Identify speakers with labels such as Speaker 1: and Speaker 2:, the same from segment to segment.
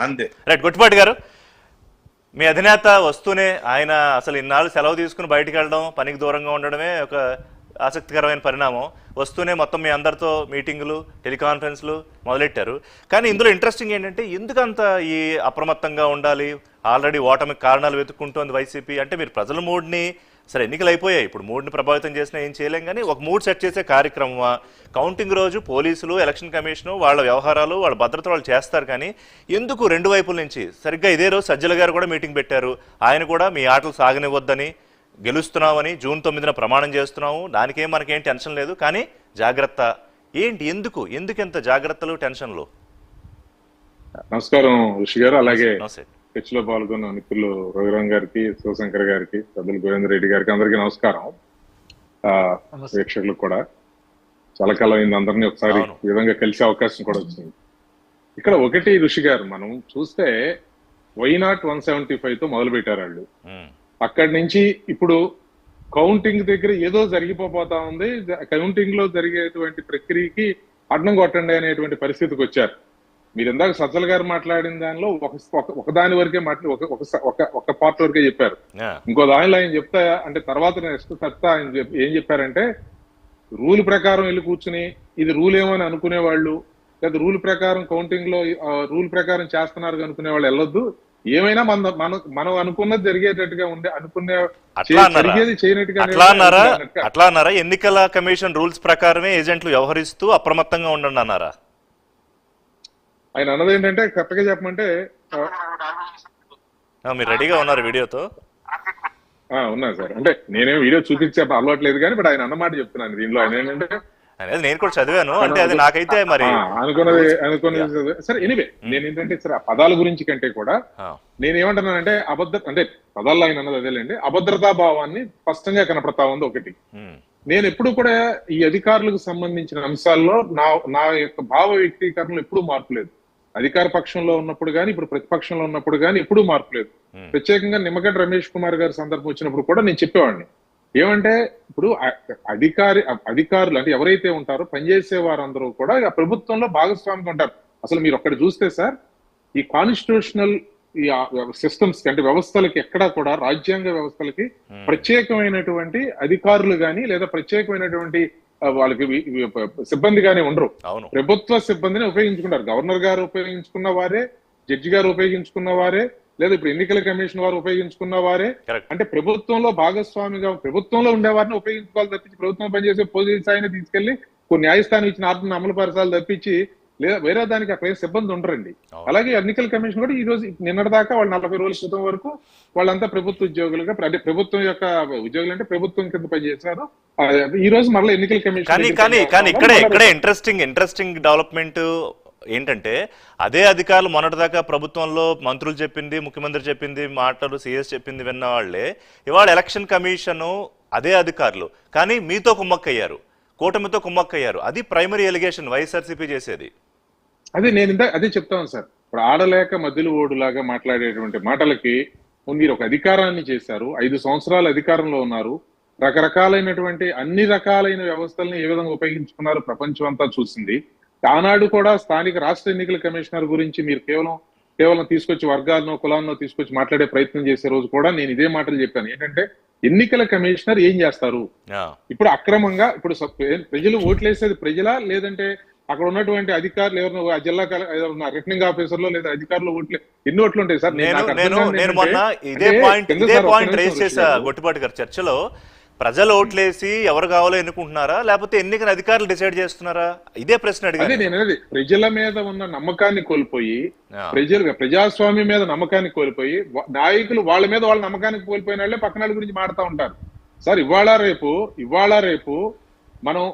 Speaker 1: అంతే.
Speaker 2: రైట్. గొట్టిపాటి గారు, మీ అధినేత వస్తూనే ఆయన అసలు ఇన్నాళ్ళు సెలవు తీసుకుని బయటికి వెళ్ళడం, పనికి దూరంగా ఉండడమే ఒక ఆసక్తికరమైన పరిణామం. వస్తూనే మొత్తం మీ అందరితో మీటింగులు, టెలికాన్ఫరెన్స్లు మొదలెట్టారు. కానీ ఇందులో ఇంట్రెస్టింగ్ ఏంటంటే ఎందుకంత ఈ అప్రమత్తంగా ఉండాలి? ఆల్రెడీ ఓటమికి కారణాలు వెతుక్కుంటోంది వైసీపీ. అంటే మీరు ప్రజల మూడ్ని, సరే ఎన్నికలు అయిపోయాయి, ఇప్పుడు మూడ్ని ప్రభావితం చేసినా ఏం చేయలేం, కానీ ఒక మూడ్ సెట్ చేసే కార్యక్రమమా? కౌంటింగ్ రోజు పోలీసులు, ఎలక్షన్ కమిషను వాళ్ళ వ్యవహారాలు, వాళ్ళ భద్రత వాళ్ళు చేస్తారు. కానీ ఎందుకు రెండు వైపుల నుంచి? సరిగ్గా ఇదే రోజు సజ్జల గారు కూడా మీటింగ్ పెట్టారు. ఆయన కూడా మీ ఆటలు సాగనివ్వద్దని, గెలుస్తున్నామని, జూన్ 9న ప్రమాణం చేస్తున్నాము, దానికేం మనకేం టెన్షన్ లేదు, కానీ జాగ్రత్త. ఏంటి, ఎందుకు ఇంత జాగ్రత్తలు, టెన్షన్లు?
Speaker 3: నమస్కారం ఋషి గారు, అలాగే
Speaker 2: నమస్తే.
Speaker 3: చర్చలో పాల్గొన్న మిత్రులు రఘురామ్ గారికి, శివశంకర్ గారికి, సభ్యులు గోవింద్ రెడ్డి గారికి అందరికీ నమస్కారం. ప్రేక్షకులకు కూడా చాలా కాలం అయింది అందరినీ ఒకసారి ఈ విధంగా కలిసే అవకాశం కూడా వచ్చింది. ఇక్కడ ఒకటి ఋషి గారు, మనం చూస్తే వైనాట్ 175 తో మొదలు పెట్టారు వాళ్ళు. అక్కడి నుంచి ఇప్పుడు కౌంటింగ్ దగ్గర ఏదో జరిగిపోతా ఉంది. కౌంటింగ్ లో జరిగేటువంటి ప్రక్రియకి అడ్డం కొట్టండి అనేటువంటి పరిస్థితికి వచ్చారు. మీరు ఇందాక సజ్జల గారు మాట్లాడిన దానిలో ఒక దాని వరకే ఒక పార్ట్ వరకే చెప్పారు. ఇంకో దానిలో ఆయన చెప్తా అంటే తర్వాత నెక్స్ట్ చెప్తా ఆయన ఏం చెప్పారంటే, రూల్ ప్రకారం వెళ్ళి కూర్చుని ఇది రూల్ ఏమో అని అనుకునే వాళ్ళు, లేదా రూల్ ప్రకారం కౌంటింగ్ లో రూల్ ప్రకారం చేస్తున్నారు అనుకునే వాళ్ళు వెళ్ళొద్దు. ఏమైనా మనం అనుకున్నది జరిగేటట్టుగా ఉండే, అనుకునే జరిగేది చేయనట్టుగా.
Speaker 2: అట్లా అన్నారా? ఎన్నికల కమిషన్ రూల్స్ ప్రకారమే ఏజెంట్లు వ్యవహరిస్తూ అప్రమత్తంగా ఉండండి అన్నారా?
Speaker 3: ఆయన అన్నది ఏంటంటే, కరెక్ట్ గా చెప్పమంటే,
Speaker 2: మీరు రెడీగా ఉన్నారు వీడియోతో?
Speaker 3: ఉన్నా సార్. అంటే నేనేం వీడియో చూపించే అలవాట్లేదు, కానీ బట్ ఆయన అన్నమాట చెప్తున్నాను దీనిలో. ఆయన ఏంటంటే,
Speaker 2: నేను కూడా చదివాను, అంటే అది నాకైతే మరి
Speaker 3: అనుకున్నది సరే. ఎనివే నేను ఏంటంటే సార్, ఆ పదాల గురించి కంటే కూడా నేనేమంటున్నానంటే, అంటే పదాల్లో ఆయన అన్నది అదేలేండి, అభద్రతా భావాన్ని స్పష్టంగా కనపడతా ఉంది ఒకటి. నేను ఎప్పుడు కూడా ఈ అధికారులకు సంబంధించిన అంశాల్లో నా యొక్క భావ వ్యక్తీకరణలు ఎప్పుడూ మార్పు లేదు. అధికార పక్షంలో ఉన్నప్పుడు కానీ, ఇప్పుడు ప్రతిపక్షంలో ఉన్నప్పుడు కానీ ఎప్పుడూ మార్పు లేదు. ప్రత్యేకంగా నిమ్మగడ్డ రమేష్ కుమార్ గారి సందర్భం వచ్చినప్పుడు కూడా నేను చెప్పేవాడిని ఏమంటే, ఇప్పుడు అధికారులు అంటే ఎవరైతే ఉంటారో పనిచేసే వారందరూ కూడా ప్రభుత్వంలో భాగస్వామిగా ఉంటారు. అసలు మీరు ఒక్కటి చూస్తే సార్, ఈ కాన్స్టిట్యూషనల్ ఈ సిస్టమ్స్ అంటే వ్యవస్థలకి ఎక్కడా కూడా, రాజ్యాంగ వ్యవస్థలకి ప్రత్యేకమైనటువంటి అధికారులు గాని లేదా ప్రత్యేకమైనటువంటి వాళ్ళకి సిబ్బంది గానీ ఉండరు. ప్రభుత్వ సిబ్బందిని ఉపయోగించుకుంటారు. గవర్నర్ గారు ఉపయోగించుకున్న వారే, జడ్జి గారు ఉపయోగించుకున్న వారే, లేదా ఇప్పుడు ఎన్నికల కమిషన్ వారు ఉపయోగించుకున్న వారే. అంటే ప్రభుత్వంలో భాగస్వామిగా ప్రభుత్వంలో ఉండేవారిని ఉపయోగించుకోవాలి తప్పించి, ప్రభుత్వం పనిచేసే పోలీస్ ఆయన తీసుకెళ్లి కొన్ని న్యాయస్థానం ఇచ్చిన ఆర్డర్ని అమలు పరచాలి తప్పించి లేదా వేరే దానికి అక్కడ సిబ్బంది ఉండరండి. అలాగే ఎన్నికల కమిషన్ కూడా ఈ రోజు నిన్నటి దాకా వాళ్ళు 40 రోజుల క్రితం వరకు వాళ్ళంతా ప్రభుత్వ ఉద్యోగులుగా, అంటే ప్రభుత్వం యొక్క ఉద్యోగులు అంటే ప్రభుత్వం కింద పనిచేశారు. ఈ రోజు మళ్ళీ ఎన్నికల కమిషన్
Speaker 2: ఇక్కడే ఇంట్రెస్టింగ్ డెవలప్మెంట్ ఏంటంటే, అదే అధికారులు మొన్నటిదాకా ప్రభుత్వంలో మంత్రులు చెప్పింది, ముఖ్యమంత్రి చెప్పింది మాటలు, సిఎస్ చెప్పింది విన్న వాళ్లే ఇవాళ ఎలక్షన్ కమిషను అదే అధికారులు కానీ మీతో కుమ్మక్కయ్యారు, కూటమితో కుమ్మక్కయ్యారు. అది ప్రైమరీ ఎలిగేషన్ వైఎస్ఆర్సీపీ చేసేది.
Speaker 3: నేను అదే చెప్తాను సార్. ఇప్పుడు ఆడలేక మధ్యలో ఓడులాగా మాట్లాడేటువంటి మాటలకి మీరు ఒక అధికారాన్ని చేశారు, 5 సంవత్సరాలు అధికారంలో ఉన్నారు, రకరకాలైనటువంటి అన్ని రకాలైన వ్యవస్థల్ని ఏ విధంగా ఉపయోగించుకున్నారు ప్రపంచం అంతా చూసింది. ఆనాడు కూడా స్థానిక రాష్ట్ర ఎన్నికల కమిషనర్ గురించి మీరు కేవలం తీసుకొచ్చి వర్గాలను, కులాలను తీసుకొచ్చి మాట్లాడే ప్రయత్నం చేసే రోజు కూడా నేను ఇదే మాటలు చెప్పాను. ఏంటంటే, ఎన్నికల కమిషనర్ ఏం చేస్తారు? ఇప్పుడు అక్రమంగా ఇప్పుడు ప్రజలు ఓట్లేసేది ప్రజలా, లేదంటే అక్కడ ఉన్నటువంటి అధికారులు ఎవరు, ఆ జిల్లా రిటర్నింగ్ ఆఫీసర్లు లేదా అధికారులు ఓట్లు ఎన్ని ఓట్లు ఉంటాయి సార్?
Speaker 2: నేను మొన్న ఇదే పాయింట్ రేస్ చేశా గొట్టిపాటి గారు చర్చలో. ప్రజలు ఓట్లేసి ఎవరు కావాలో ఎన్నుకుంటున్నారా, లేకపోతే ఎన్నికల అధికారులు డిసైడ్ చేస్తున్నారా? ఇదే ప్రశ్న అడిగాను.
Speaker 3: నేను ప్రజల మీద ఉన్న నమ్మకాన్ని కోల్పోయి, ప్రజాస్వామ్యం మీద నమ్మకాన్ని కోల్పోయి, నాయకులు వాళ్ళ మీద వాళ్ళ నమ్మకాన్ని కోల్పోయిన వాళ్ళే పక్కన వాళ్ళ గురించి మాట్లాడుతూ ఉంటారు సార్. ఇవాళ రేపు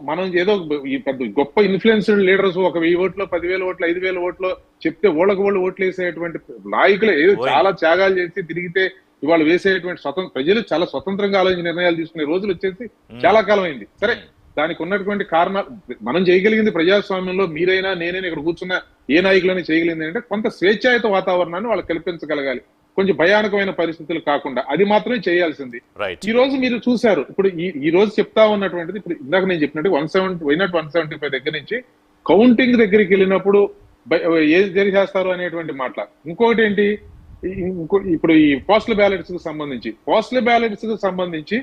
Speaker 3: మనం ఏదో ఈ పెద్ద గొప్ప ఇన్ఫ్లుయెన్స్డ్ లీడర్స్ ఒక 1000 ఓట్లు, 10,000 ఓట్లు, 5,000 ఓట్లు చెప్తే వాళ్ళు ఓట్లు వేసేటువంటి నాయకులు ఏదో చాలా త్యాగాలు చేసి తిరిగితే ఇవాళ వేసేటువంటి ప్రజలు చాలా స్వతంత్రంగా ఆలోచించి నిర్ణయాలు తీసుకునే రోజులు వచ్చేసి చాలా కాలం అయింది. సరే, దానికి ఉన్నటువంటి కారణాలు మనం చేయగలిగింది ప్రజాస్వామ్యంలో మీరైనా నేనైనా ఇక్కడ కూర్చున్న ఏ నాయకులైనా చేయగలిగింది అంటే కొంత స్వేచ్ఛాయుత వాతావరణాన్ని వాళ్ళు కల్పించగలగాలి, కొంచెం భయానకమైన పరిస్థితులు కాకుండా. అది మాత్రమే చేయాల్సింది. ఈ రోజు మీరు చూశారు, ఇప్పుడు ఈ రోజు చెప్తా ఉన్నటువంటిది, ఇప్పుడు ఇందాక నేను చెప్పినట్టు 175 దగ్గర నుంచి కౌంటింగ్ దగ్గరికి వెళ్ళినప్పుడు ఏది జరిగేస్తారు అనేటువంటి మాటల. ఇంకొకటి ఏంటి, ఇప్పుడు ఈ పోస్టల్ బ్యాలెట్స్ కు సంబంధించి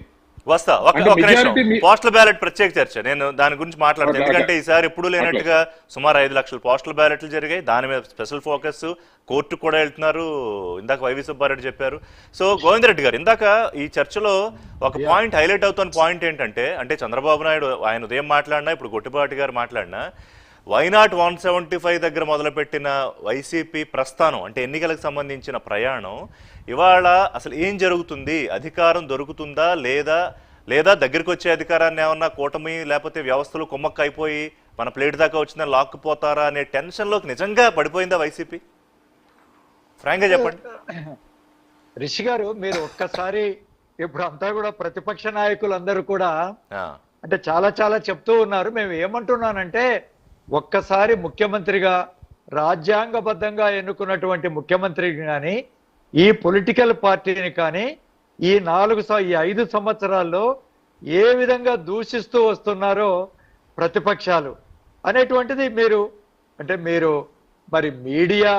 Speaker 2: వస్తా
Speaker 3: అంటే
Speaker 2: ఒక నిమిషం.
Speaker 3: మెజారిటీ
Speaker 2: పోస్టల్ బ్యాలెట్ ప్రత్యేక చర్చ నేను దాని గురించి మాట్లాడతాను.
Speaker 3: ఓకే,
Speaker 2: ఎందుకంటే
Speaker 3: ఓకే.
Speaker 2: ఈసారి ఎప్పుడు లేనట్టుగా సుమారు 5 లక్షల పోస్టల్ బ్యాలెట్లు జరిగాయి. దాని మీద స్పెషల్ ఫోకస్, కోర్టు కూడా వెళ్తున్నారు. ఇందాక వైవి సుబ్బారెడ్డి చెప్పారు. సో గోవిందరెడ్డి గారు, ఇందాక ఈ చర్చలో ఒక పాయింట్ హైలైట్ అవుతున్న పాయింట్ ఏంటంటే, అంటే చంద్రబాబు నాయుడు ఆయన ఉదయం మాట్లాడినా, ఇప్పుడు గొట్టిపాటి గారు మాట్లాడినా, వైనాట్ 175 దగ్గర మొదలుపెట్టిన వైసీపీ ప్రస్థానం, అంటే ఎన్నికలకు సంబంధించిన ప్రయాణం ఇవాళ అసలు ఏం జరుగుతుంది, అధికారం దొరుకుతుందా లేదా దగ్గరికి వచ్చే అధికారాన్ని ఏమన్నా కూటమి లేకపోతే వ్యవస్థలు కుమ్మక్క అయిపోయి మన ప్లేట్ దాకా వచ్చిందని లాక్కుపోతారా అనే టెన్షన్లోకి నిజంగా పడిపోయిందా వైసీపీ? ఫ్రాంక్గా చెప్పండి.
Speaker 1: రిషి గారు, మీరు ఒక్కసారి ఇప్పుడు అంతా కూడా ప్రతిపక్ష నాయకులందరూ కూడా అంటే చాలా చెప్తూ ఉన్నారు. మేము ఏమంటున్నానంటే, ఒక్కసారి ముఖ్యమంత్రిగా రాజ్యాంగబద్ధంగా ఎన్నుకున్నటువంటి ముఖ్యమంత్రిని కానీ, ఈ పొలిటికల్ పార్టీని కానీ ఈ 5 సంవత్సరాల్లో ఏ విధంగా దూషిస్తూ వస్తున్నారో ప్రతిపక్షాలు అనేటువంటిది మీరు మరి మీడియా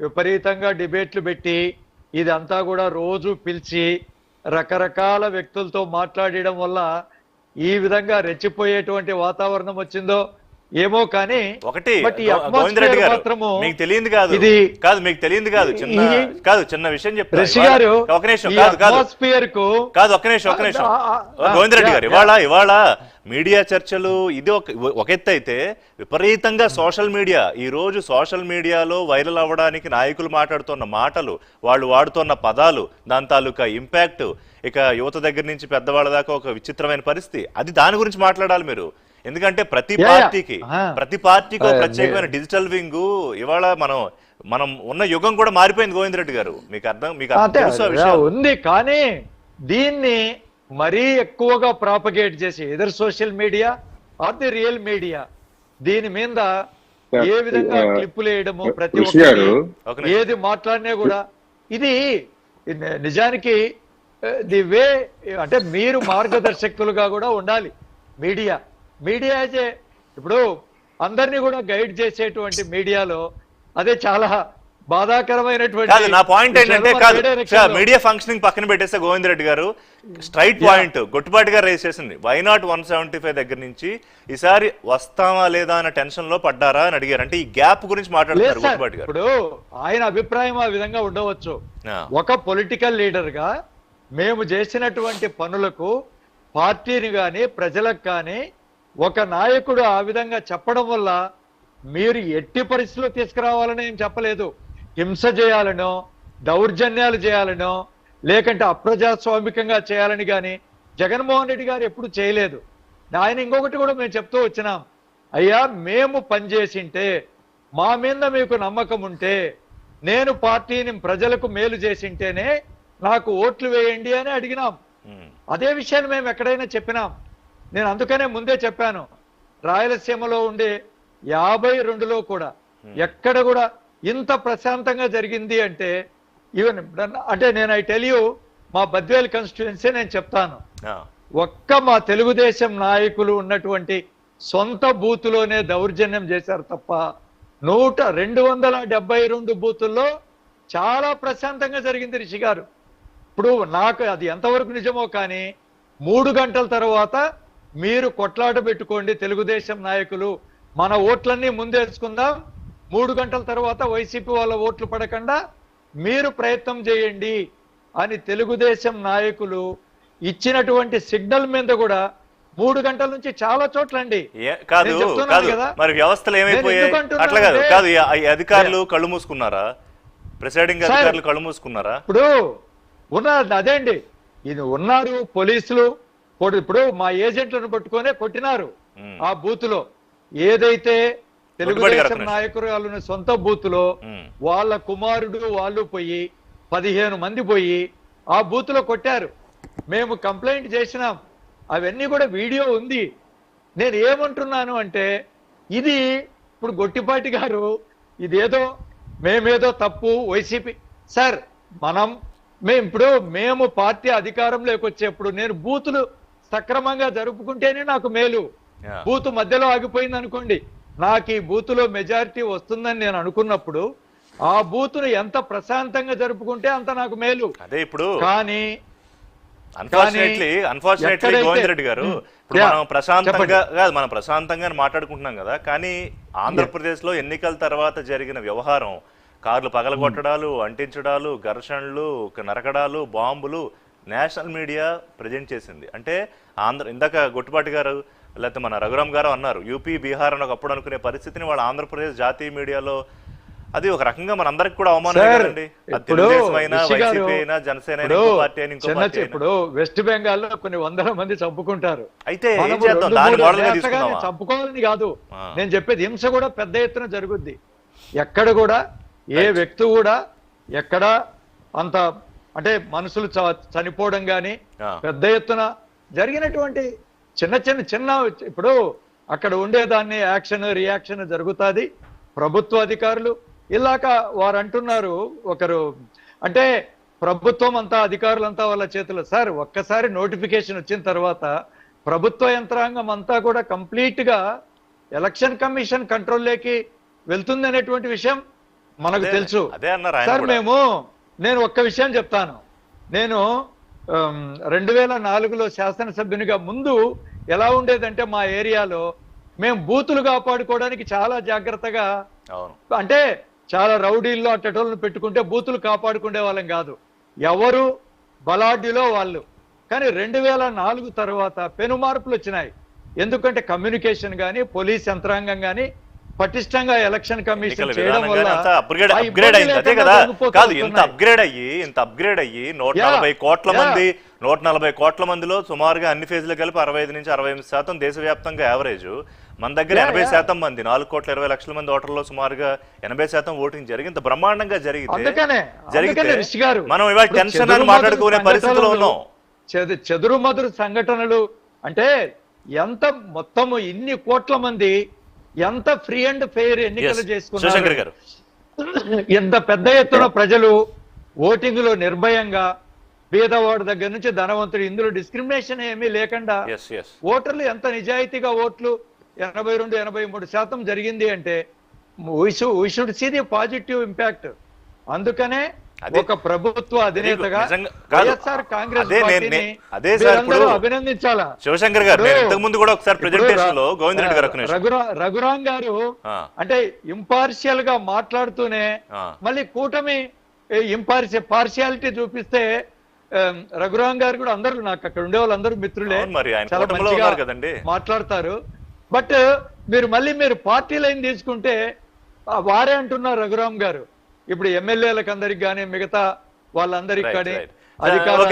Speaker 1: విపరీతంగా డిబేట్లు పెట్టి ఇదంతా కూడా రోజు పిలిచి రకరకాల వ్యక్తులతో మాట్లాడడం వల్ల ఈ విధంగా రెచ్చిపోయేటువంటి వాతావరణం వచ్చిందో ఏమో కానీ
Speaker 2: ఒకటి గోవిందరెడ్డి గారు, మీకు తెలియదు కాదు మీకు తెలియదు కాదు చిన్న విషయం చెప్తారు. ఒక నిమిషం గోవిందరెడ్డి గారు, ఇవాళ మీడియా చర్చలు ఇది ఒక ఎత్తు అయితే, విపరీతంగా సోషల్ మీడియా, ఈ రోజు సోషల్ మీడియాలో వైరల్ అవ్వడానికి నాయకులు మాట్లాడుతున్న మాటలు, వాళ్ళు వాడుతున్న పదాలు, దాని తాలూకా ఇంపాక్ట్, ఇక యువత దగ్గర నుంచి పెద్దవాళ్ళ దాకా ఒక విచిత్రమైన పరిస్థితి, అది దాని గురించి మాట్లాడాలి మీరు. ఎందుకంటే ప్రతి పార్టీకి ఒక ప్రత్యేకమైన డిజిటల్ వింగ్, ఇవాళ మనం ఉన్న యుగం కూడా మారిపోయింది. గోవిందరెడ్డి గారు, మీకు
Speaker 1: ఉంది, కానీ దీన్ని మరీ ఎక్కువగా ప్రాపగేట్ చేసి either social media or the real media దీని మీద ఏ విధంగా క్లిప్పులు వేయడము, ప్రతి ఒక్కరు ఏది మాట్లాడినా కూడా ఇది నిజానికి ది వే, అంటే మీరు మార్గదర్శకులుగా కూడా ఉండాలి. మీడియా ఇప్పుడు అందరినీ కూడా గైడ్ చేసేటువంటి మీడియాలో అదే చాలా బాధాకరమైనటువంటి.
Speaker 2: నా పాయింట్ ఏంటంటే, మీడియా ఫంక్షనింగ్ పక్కన పెట్టేస్తే గోవిందరెడ్డి గారు, స్ట్రైట్ పాయింట్ గొట్టిపాటి గారు రేస్ చేసింది, వైనాట్ 175 దగ్గర నుంచి ఈసారి వస్తామా లేదా అన్న టెన్షన్ లో పడ్డారా అని అడిగారు. అంటే ఈ గ్యాప్ గురించి మాట్లాడుతున్నారు గొట్టిపాటి గారు.
Speaker 1: ఇప్పుడు ఆయన అభిప్రాయం ఆ విధంగా ఉండవచ్చు. ఒక పొలిటికల్ లీడర్ గా మేము చేసినటువంటి పనులకు పార్టీని కానీ ప్రజలకు కానీ ఒక నాయకుడు ఆ విధంగా చెప్పడం వల్ల మీరు ఎట్టి పరిస్థితుల్లో తీసుకురావాలని ఏం చెప్పలేదు. హింస చేయాలనో, దౌర్జన్యాలు చేయాలనో, లేకంటే అప్రజాస్వామికంగా చేయాలని కానీ జగన్మోహన్ రెడ్డి గారు ఎప్పుడు చేయలేదు. ఆయన ఇంకొకటి కూడా మేము చెప్తూ వచ్చినాం, అయ్యా మేము పనిచేసింటే, మా మీద మీకు నమ్మకం ఉంటే, నేను పార్టీని ప్రజలకు మేలు చేసింటేనే నాకు ఓట్లు వేయండి అని అడిగినాం. అదే విషయాన్ని మేము ఎక్కడైనా చెప్పినాం. నేను అందుకనే ముందే చెప్పాను, రాయలసీమలో ఉండే 52లో కూడా ఎక్కడ కూడా ఇంత ప్రశాంతంగా జరిగింది అంటే, ఈవెన్ అంటే నేను ఐ టెల్ యూ, మా బద్వేల్ కాన్స్టిట్యుయెన్సీ నేను చెప్తాను, ఒక్క మా తెలుగుదేశం నాయకులు ఉన్నటువంటి సొంత బూతులోనే దౌర్జన్యం చేశారు తప్ప 272 బూతుల్లో చాలా ప్రశాంతంగా జరిగింది రిషి గారు. ఇప్పుడు నాకు అది ఎంతవరకు నిజమో కానీ 3 గంటల తర్వాత మీరు కొట్లాట పెట్టుకోండి తెలుగుదేశం నాయకులు, మన ఓట్లన్నీ ముందేసుకుందాం, 3 గంటల తర్వాత వైసీపీ వాళ్ళ ఓట్లు పడకుండా మీరు ప్రయత్నం చేయండి అని తెలుగుదేశం నాయకులు ఇచ్చినటువంటి సిగ్నల్ మీద కూడా 3 గంటల నుంచి చాలా చోట్లండి.
Speaker 2: మరి వ్యవస్థలు ఏమైపోయాయి? అట్లా కాదు, అధికారులు కళ్ళు మూసుకున్నారా? ప్రిసైడింగ్ అధికారులు కళ్ళు మూసుకున్నారా?
Speaker 1: ఇప్పుడు ఉన్నారు, అదే అండి, ఇది ఉన్నారు పోలీసులు. ఇప్పుడు మా ఏజెంట్లను పట్టుకొనే కొట్టినారు ఆ బూత్ లో. ఏదైతే తెలుగుదేశం నాయకులు సొంత బూత్ లో వాళ్ళ కుమారుడు వాళ్ళు పోయి 15 మంది పోయి ఆ బూత్ లో కొట్టారు. మేము కంప్లైంట్ చేసినాం, అవన్నీ కూడా వీడియో ఉంది. నేను ఏమంటున్నాను అంటే, ఇది ఇప్పుడు గొట్టిపాటి గారు ఇదేదో మేమేదో తప్పు వైసీపీ సార్, మేము పార్టీ అధికారంలోకి వచ్చేప్పుడు నేను బూతులు సక్రమంగా జరుపుకుంటేనే నాకు మేలు. బూత్ మధ్యలో ఆగిపోయింది అనుకోండి, నాకు ఈ బూతులో మెజారిటీ వస్తుందని నేను అనుకున్నప్పుడు ఆ బూతును ఎంత ప్రశాంతంగా జరుపుకుంటే అంత నాకు మేలు.
Speaker 2: అదే ఇప్పుడు
Speaker 1: కానీ
Speaker 2: అన్ఫార్చునేట్లీ గోవింద్ రెడ్డి గారు, ఇప్పుడు మనం ప్రశాంతంగా మాట్లాడుకుంటున్నాం కదా, కానీ ఆంధ్రప్రదేశ్ లో ఎన్నికల తర్వాత జరిగిన వ్యవహారం, కార్లు పగలగొట్టడాలు, అంటించడాలు, ఘర్షణలు, నరకడాలు, బాంబులు నేషనల్ మీడియా ప్రజెంట్ చేసింది. అంటే ఇందాక గొట్టుపాటి గారు లేకపోతే మన రఘురామ్ గారు అన్నారు, యూపీ బీహార్ అని ఒకప్పుడు అనుకునే పరిస్థితిని వాళ్ళు ఆంధ్రప్రదేశ్ జాతీయ మీడియాలో, అది ఒక రకంగా మనందరికి కూడా అవమానం కదండి.
Speaker 1: ఇప్పుడు వెస్ట్ బెంగాల్ లో కొన్ని వందల మంది చంపుకుంటారు.
Speaker 2: అయితే
Speaker 1: చంపుకోవాలని కాదు నేను చెప్పేది, హింస కూడా పెద్ద ఎత్తున జరుగుద్ది. ఎక్కడ కూడా ఏ వ్యక్తి కూడా ఎక్కడ అంత అంటే మనుషులు చనిపోవడం గాని పెద్ద ఎత్తున జరిగినటువంటి చిన్న ఇప్పుడు అక్కడ ఉండేదాన్ని యాక్షన్ రియాక్షన్ జరుగుతుంది. ప్రభుత్వ అధికారులు ఇలాక వారు అంటున్నారు, ఒకరు అంటే ప్రభుత్వం అంతా అధికారులంతా వాళ్ళ చేతుల్లో. సార్ ఒక్కసారి నోటిఫికేషన్ వచ్చిన తర్వాత ప్రభుత్వ యంత్రాంగం అంతా కూడా కంప్లీట్ గా ఎలక్షన్ కమిషన్ కంట్రోల్లోకి వెళ్తుంది అనేటువంటి విషయం మనకు తెలుసు. సార్ నేను ఒక్క విషయం చెప్తాను. నేను 2004లో శాసనసభ్యునిగా ముందు ఎలా ఉండేదంటే మా ఏరియాలో మేము బూతులు కాపాడుకోవడానికి చాలా జాగ్రత్తగా, అంటే చాలా రౌడీల్లో అట్టటోళ్ళను పెట్టుకుంటే బూతులు కాపాడుకునే వాళ్ళం కాదు, ఎవరు బలాఢ్యులో వాళ్ళు. కానీ 2004 తర్వాత పెను మార్పులు వచ్చినాయి. ఎందుకంటే కమ్యూనికేషన్ కానీ పోలీస్ యంత్రాంగం కానీ పటిష్టంగా ఎలక్షన్ కమిషన్ చేయడం వల్ల
Speaker 2: అప్గ్రేడ్ అయింది. అదే కదా, కాదు ఇంత అప్గ్రేడ్ అయ్యి 140 కోట్ల మందిలో సుమారుగా అన్ని ఫేజ్లు కలిపి 65 నుంచి 68% దేశవ్యాప్తంగా యావరేజ్. మన దగ్గర 80% మంది, 4,20,00,000 మంది ఓటర్లో సుమారుగా 80% ఓటింగ్ జరిగి ఇంత బ్రహ్మాండంగా జరిగితే మనం ఇవాళ టెన్షన్ అని మాట్లాడుకునే పరిస్థితిలో ఉన్నాం.
Speaker 1: చెదురుమదురు సంఘటనలు అంటే ఎంత మొత్తము ఇన్ని కోట్ల మంది ఎంత ఫ్రీ అండ్ ఫెయిర్ ఎన్నికలు చేసుకున్నారు, ఎంత పెద్ద ఎత్తున ప్రజలు ఓటింగ్ లో నిర్భయంగా పేదవాడి దగ్గర నుంచి ధనవంతుడు ఇందులో డిస్క్రిమినేషన్ ఏమీ లేకుండా ఓటర్లు ఎంత నిజాయితీగా ఓట్లు 82-83% జరిగింది అంటే we should see the positive impact. అందుకనే ఒక ప్రభుత్వ అధినేతగా వైఎస్ఆర్ కాంగ్రెస్ అభినందించాలా.
Speaker 2: శివశంకర్ గారు ఇంతకు ముందు కూడా ఒకసారి ప్రెజెంటేషన్ లో గోవింద్ రెడ్డి గారు
Speaker 1: రఘురాం గారు అంటే ఇంపార్షియల్ గా మాట్లాడుతూనే మళ్ళీ కూటమి పార్షియాలిటీ చూపిస్తే రఘురాం గారు కూడా అందరూ నాకు అక్కడ ఉండే వాళ్ళందరూ మిత్రులే, చాలా మంచిగా మాట్లాడతారు. బట్ మీరు పార్టీ లైన్ తీసుకుంటే వారే అంటున్నారు రఘురాం గారు, ఇప్పుడు ఎమ్మెల్యేలకు అందరికి కానీ మిగతా వాళ్ళందరికీ కానీ అధికారులు